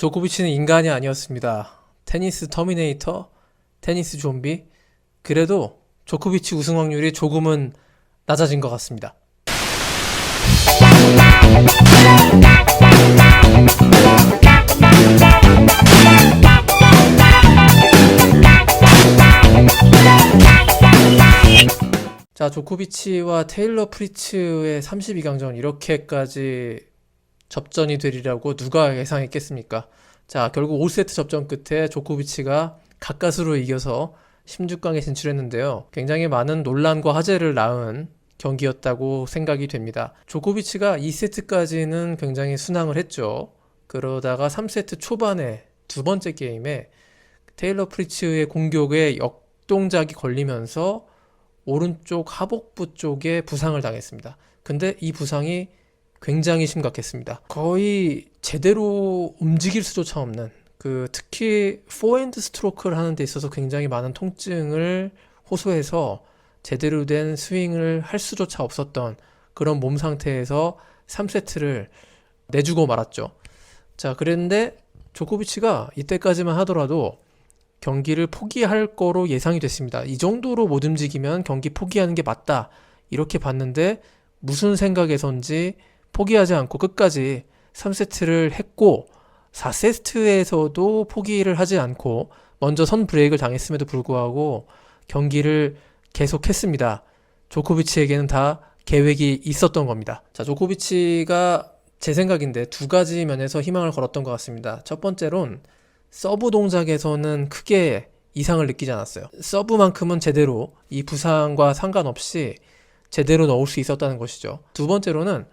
조코비치는 인간이 아니었습니다. 테니스 터미네이터, 테니스 좀비. 그래도 조코비치 우승 확률이 조금은 낮아진 것 같습니다. 자, 조코비치와 테일러 프리츠의 32강전 이렇게까지 접전이 되리라고 누가 예상했겠습니까? 자, 결국 5세트 접전 끝에 조코비치가 가까스로 이겨서 16강에 진출했는데요. 굉장히 많은 논란과 화제를 낳은 경기였다고 생각이 됩니다. 조코비치가 2세트까지는 굉장히 순항을 했죠. 그러다가 3세트 초반에 두 번째 게임에 테일러 프리츠의 공격에 역동작이 걸리면서 오른쪽 하복부 쪽에 부상을 당했습니다. 근데 이 부상이 굉장히 심각했습니다. 거의 제대로 움직일 수조차 없는, 특히 포핸드 스트로크를 하는 데 있어서 굉장히 많은 통증을 호소해서 제대로 된 스윙을 할 수조차 없었던 그런 몸 상태에서 3세트를 내주고 말았죠. 자, 그랬는데 조코비치가 이때까지만 하더라도 경기를 포기할 거로 예상이 됐습니다. 이 정도로 못 움직이면 경기 포기하는 게 맞다, 이렇게 봤는데 무슨 생각에선지 포기하지 않고 끝까지 3세트를 했고, 4세트에서도 포기를 하지 않고 먼저 선 브레이크를 당했음에도 불구하고 경기를 계속했습니다. 조코비치에게는 다 계획이 있었던 겁니다. 자, 조코비치가 제 생각인데 두 가지 면에서 희망을 걸었던 것 같습니다. 첫 번째론 서브 동작에서는 크게 이상을 느끼지 않았어요. 서브만큼은 제대로 이 부상과 상관없이 제대로 넣을 수 있었다는 것이죠. 두 번째로는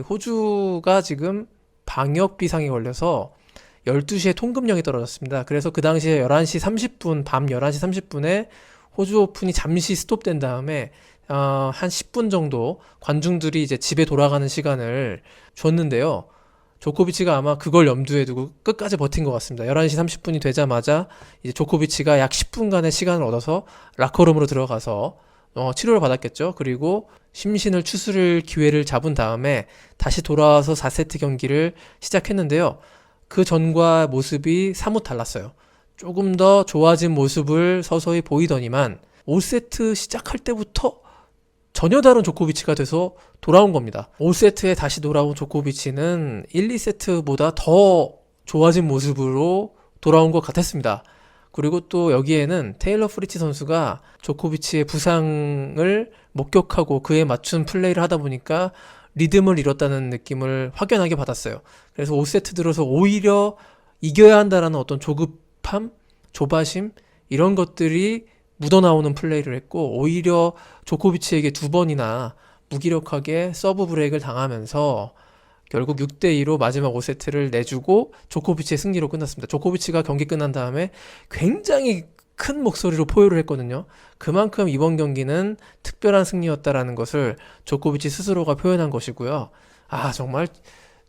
호주가 지금 방역 비상이 걸려서 12시에 통금령이 떨어졌습니다. 그래서 그 당시에 11시 30분, 밤 11시 30분에 호주 오픈이 잠시 스톱된 다음에 한 10분 정도 관중들이 이제 집에 돌아가는 시간을 줬는데요. 조코비치가 아마 그걸 염두에 두고 끝까지 버틴 것 같습니다. 11시 30분이 되자마자 이제 조코비치가 약 10분간의 시간을 얻어서 라커룸으로 들어가서 치료를 받았겠죠. 그리고 심신을 추스릴 기회를 잡은 다음에 다시 돌아와서 4세트 경기를 시작했는데요. 그 전과 모습이 사뭇 달랐어요. 조금 더 좋아진 모습을 서서히 보이더니만 5세트 시작할 때부터 전혀 다른 조코비치가 돼서 돌아온 겁니다. 5세트에 다시 돌아온 조코비치는 1, 2세트보다 더 좋아진 모습으로 돌아온 것 같았습니다. 그리고 또 여기에는 테일러 프리츠 선수가 조코비치의 부상을 목격하고 그에 맞춘 플레이를 하다 보니까 리듬을 잃었다는 느낌을 확연하게 받았어요. 그래서 5세트 들어서 오히려 이겨야 한다라는 어떤 조급함, 조바심, 이런 것들이 묻어나오는 플레이를 했고, 오히려 조코비치에게 두 번이나 무기력하게 서브 브레이크를 당하면서 결국 6대2로 마지막 5세트를 내주고 조코비치의 승리로 끝났습니다. 조코비치가 경기 끝난 다음에 굉장히 큰 목소리로 포효를 했거든요. 그만큼 이번 경기는 특별한 승리였다라는 것을 조코비치 스스로가 표현한 것이고요. 아, 정말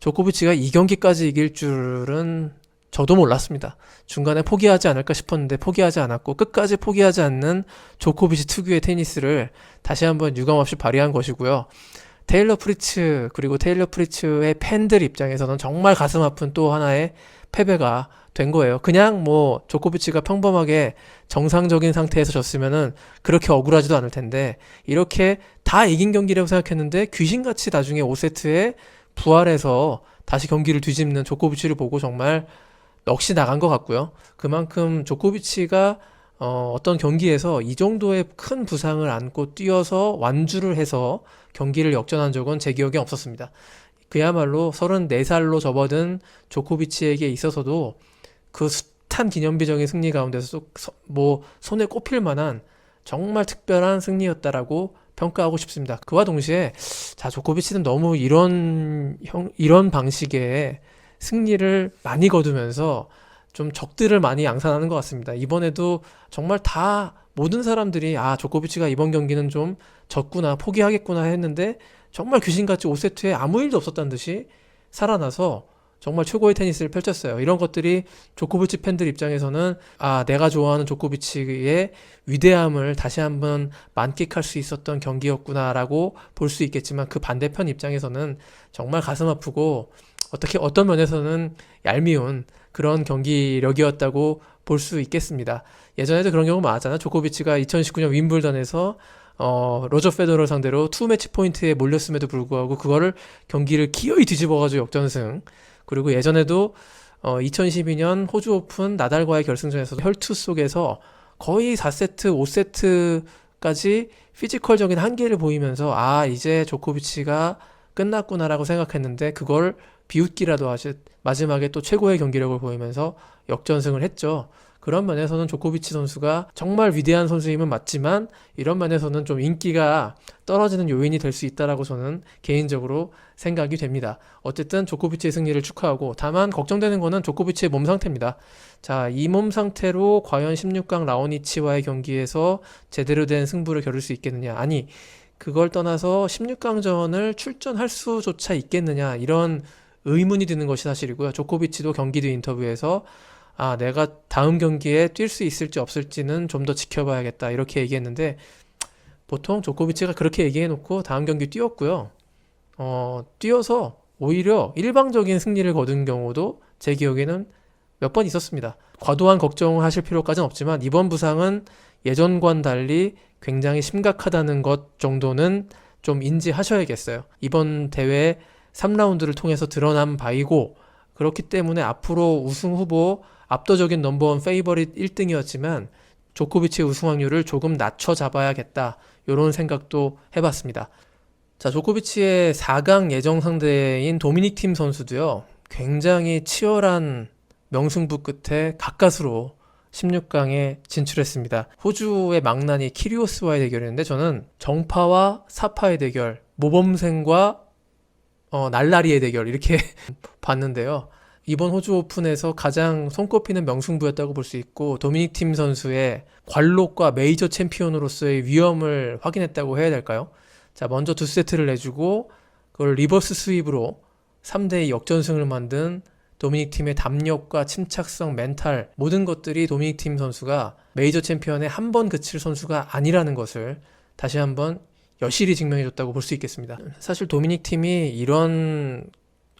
조코비치가 이 경기까지 이길 줄은 저도 몰랐습니다. 중간에 포기하지 않을까 싶었는데 포기하지 않았고, 끝까지 포기하지 않는 조코비치 특유의 테니스를 다시 한번 유감없이 발휘한 것이고요. 테일러 프리츠, 그리고 테일러 프리츠의 팬들 입장에서는 정말 가슴 아픈 또 하나의 패배가 된 거예요. 그냥 조코비치가 평범하게 정상적인 상태에서 졌으면은 그렇게 억울하지도 않을 텐데, 이렇게 다 이긴 경기라고 생각했는데 귀신같이 나중에 5세트에 부활해서 다시 경기를 뒤집는 조코비치를 보고 정말 넋이 나간 것 같고요. 그만큼 조코비치가 어떤 경기에서 이 정도의 큰 부상을 안고 뛰어서 완주를 해서 경기를 역전한 적은 제 기억에 없었습니다. 그야말로 34살로 접어든 조코비치에게 있어서도 그 숱한 기념비적인 승리 가운데서 손에 꼽힐 만한 정말 특별한 승리였다라고 평가하고 싶습니다. 그와 동시에 조코비치는 너무 이런 방식의 승리를 많이 거두면서 좀 적들을 많이 양산하는 것 같습니다. 이번에도 정말 모든 사람들이 조코비치가 이번 경기는 좀 졌구나, 포기하겠구나 했는데 정말 귀신같이 5세트에 아무 일도 없었다는 듯이 살아나서 정말 최고의 테니스를 펼쳤어요. 이런 것들이 조코비치 팬들 입장에서는 내가 좋아하는 조코비치의 위대함을 다시 한번 만끽할 수 있었던 경기였구나라고 볼 수 있겠지만, 그 반대편 입장에서는 정말 가슴 아프고 어떤 면에서는 얄미운 그런 경기력이었다고 볼 수 있겠습니다. 예전에도 그런 경우 많았잖아. 조코비치가 2019년 윈블던에서 로저 페더러 상대로 투 매치 포인트에 몰렸음에도 불구하고 그거를 경기를 기어이 뒤집어가지고 역전승. 그리고 예전에도 2012년 호주 오픈 나달과의 결승전에서 혈투 속에서 거의 4세트, 5세트까지 피지컬적인 한계를 보이면서 이제 조코비치가 끝났구나라고 생각했는데 그걸 비웃기라도 하듯 마지막에 또 최고의 경기력을 보이면서 역전승을 했죠. 그런 면에서는 조코비치 선수가 정말 위대한 선수임은 맞지만 이런 면에서는 좀 인기가 떨어지는 요인이 될 수 있다라고 저는 개인적으로 생각이 됩니다. 어쨌든 조코비치의 승리를 축하하고 다만 걱정되는 거는 조코비치의 몸 상태입니다. 자, 이 몸 상태로 과연 16강 라오니치와의 경기에서 제대로 된 승부를 겨룰 수 있겠느냐? 아니, 그걸 떠나서 16강전을 출전할 수조차 있겠느냐? 이런 의문이 드는 것이 사실이고요. 조코비치도 경기 뒤 인터뷰에서 내가 다음 경기에 뛸 수 있을지 없을지는 좀 더 지켜봐야겠다. 이렇게 얘기했는데, 보통 조코비치가 그렇게 얘기해놓고 다음 경기 뛰었고요. 뛰어서 오히려 일방적인 승리를 거둔 경우도 제 기억에는 몇 번 있었습니다. 과도한 걱정을 하실 필요까지는 없지만, 이번 부상은 예전과는 달리 굉장히 심각하다는 것 정도는 좀 인지하셔야겠어요. 이번 대회 3라운드를 통해서 드러난 바이고, 그렇기 때문에 앞으로 우승 후보 압도적인 넘버원 페이버릿 1등이었지만 조코비치의 우승 확률을 조금 낮춰 잡아야겠다. 이런 생각도 해봤습니다. 자, 조코비치의 4강 예정 상대인 도미닉 팀 선수도요. 굉장히 치열한 명승부 끝에 가까스로 16강에 진출했습니다. 호주의 망나니 키리오스와의 대결이었는데 저는 정파와 사파의 대결, 모범생과 날라리의 대결 이렇게 봤는데요. 이번 호주 오픈에서 가장 손꼽히는 명승부였다고 볼 수 있고 도미닉 팀 선수의 관록과 메이저 챔피언으로서의 위엄을 확인했다고 해야 될까요? 자, 먼저 두 세트를 내주고 그걸 리버스 스윕으로 3대2 역전승을 만든 도미닉 팀의 담력과 침착성, 멘탈 모든 것들이 도미닉 팀 선수가 메이저 챔피언에 한 번 그칠 선수가 아니라는 것을 다시 한번 여실히 증명해줬다고 볼 수 있겠습니다. 사실 도미닉 팀이 이런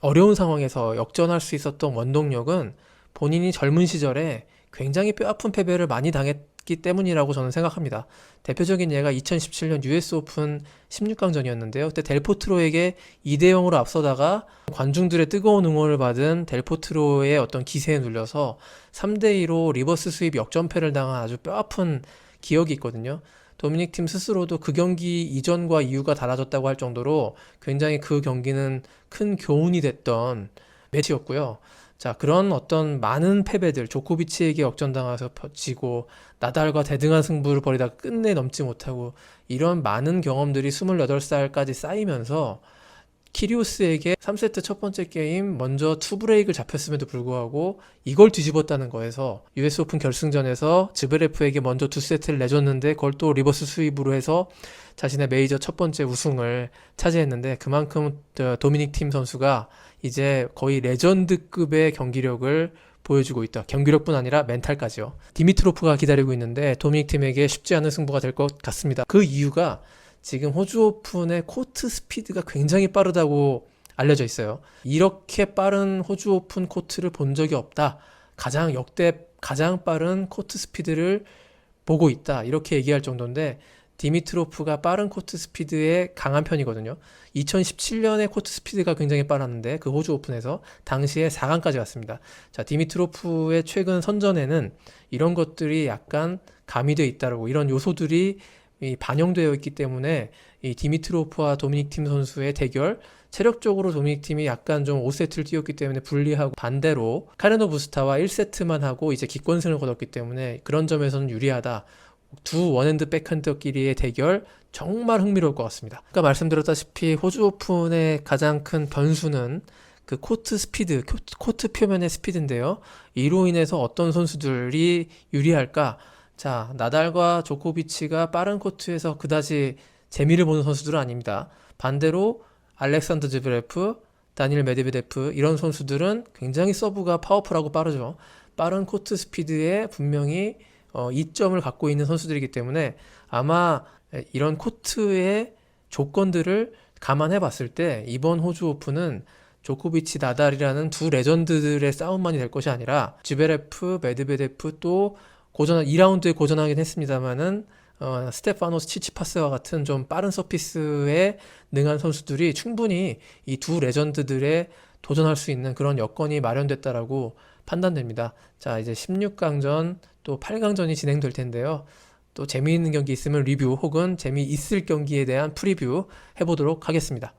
어려운 상황에서 역전할 수 있었던 원동력은 본인이 젊은 시절에 굉장히 뼈아픈 패배를 많이 당했기 때문이라고 저는 생각합니다. 대표적인 예가 2017년 US 오픈 16강전이었는데요. 그때 델포트로에게 2대0으로 앞서다가 관중들의 뜨거운 응원을 받은 델포트로의 어떤 기세에 눌려서 3대2로 리버스 스윕 역전패를 당한 아주 뼈아픈 기억이 있거든요. 도미닉 팀 스스로도 그 경기 이전과 이후가 달라졌다고 할 정도로 굉장히 그 경기는 큰 교훈이 됐던 매치였고요. 자, 그런 어떤 많은 패배들, 조코비치에게 역전당해서 지고 나달과 대등한 승부를 벌이다가 끝내 넘지 못하고 이런 많은 경험들이 28살까지 쌓이면서 키리오스에게 3세트 첫 번째 게임 먼저 투브레이크를 잡혔음에도 불구하고 이걸 뒤집었다는 거에서 US 오픈 결승전에서 즈베레프에게 먼저 두 세트를 내줬는데 그걸 또 리버스 스윕으로 해서 자신의 메이저 첫 번째 우승을 차지했는데 그만큼 도미닉 팀 선수가 이제 거의 레전드급의 경기력을 보여주고 있다. 경기력뿐 아니라 멘탈까지요. 디미트로프가 기다리고 있는데 도미닉 팀에게 쉽지 않은 승부가 될 것 같습니다. 그 이유가 지금 호주 오픈의 코트 스피드가 굉장히 빠르다고 알려져 있어요. 이렇게 빠른 호주 오픈 코트를 본 적이 없다. 역대 가장 빠른 코트 스피드를 보고 있다. 이렇게 얘기할 정도인데 디미트로프가 빠른 코트 스피드에 강한 편이거든요. 2017년에 코트 스피드가 굉장히 빨랐는데 그 호주 오픈에서 당시에 4강까지 갔습니다. 자, 디미트로프의 최근 선전에는 이런 것들이 약간 가미되어 있다라고 이런 요소들이 반영되어 있기 때문에 이 디미트로프와 도미닉 팀 선수의 대결 체력적으로 도미닉 팀이 약간 좀 5세트를 뛰었기 때문에 불리하고 반대로 카레노 부스타와 1세트만 하고 이제 기권승을 거뒀기 때문에 그런 점에서는 유리하다. 두 원핸드 백핸드끼리의 대결 정말 흥미로울 것 같습니다. 아까 말씀드렸다시피 호주 오픈의 가장 큰 변수는 그 코트 스피드, 코트 표면의 스피드인데요. 이로 인해서 어떤 선수들이 유리할까? 자, 나달과 조코비치가 빠른 코트에서 그다지 재미를 보는 선수들은 아닙니다. 반대로 알렉산더 즈베레프, 다니엘 메드베데프 이런 선수들은 굉장히 서브가 파워풀하고 빠르죠. 빠른 코트 스피드에 분명히 이점을 갖고 있는 선수들이기 때문에 아마 이런 코트의 조건들을 감안해 봤을 때 이번 호주 오픈은 조코비치, 나달이라는 두 레전드들의 싸움만이 될 것이 아니라 지베레프, 메드베데프 또 2라운드에 고전하긴 했습니다만은 스테파노스 치치파스와 같은 좀 빠른 서피스에 능한 선수들이 충분히 이 두 레전드들에 도전할 수 있는 그런 여건이 마련됐다라고 판단됩니다. 자, 이제 16강전 또 8강전이 진행될 텐데요. 또 재미있는 경기 있으면 리뷰 혹은 재미있을 경기에 대한 프리뷰 해보도록 하겠습니다.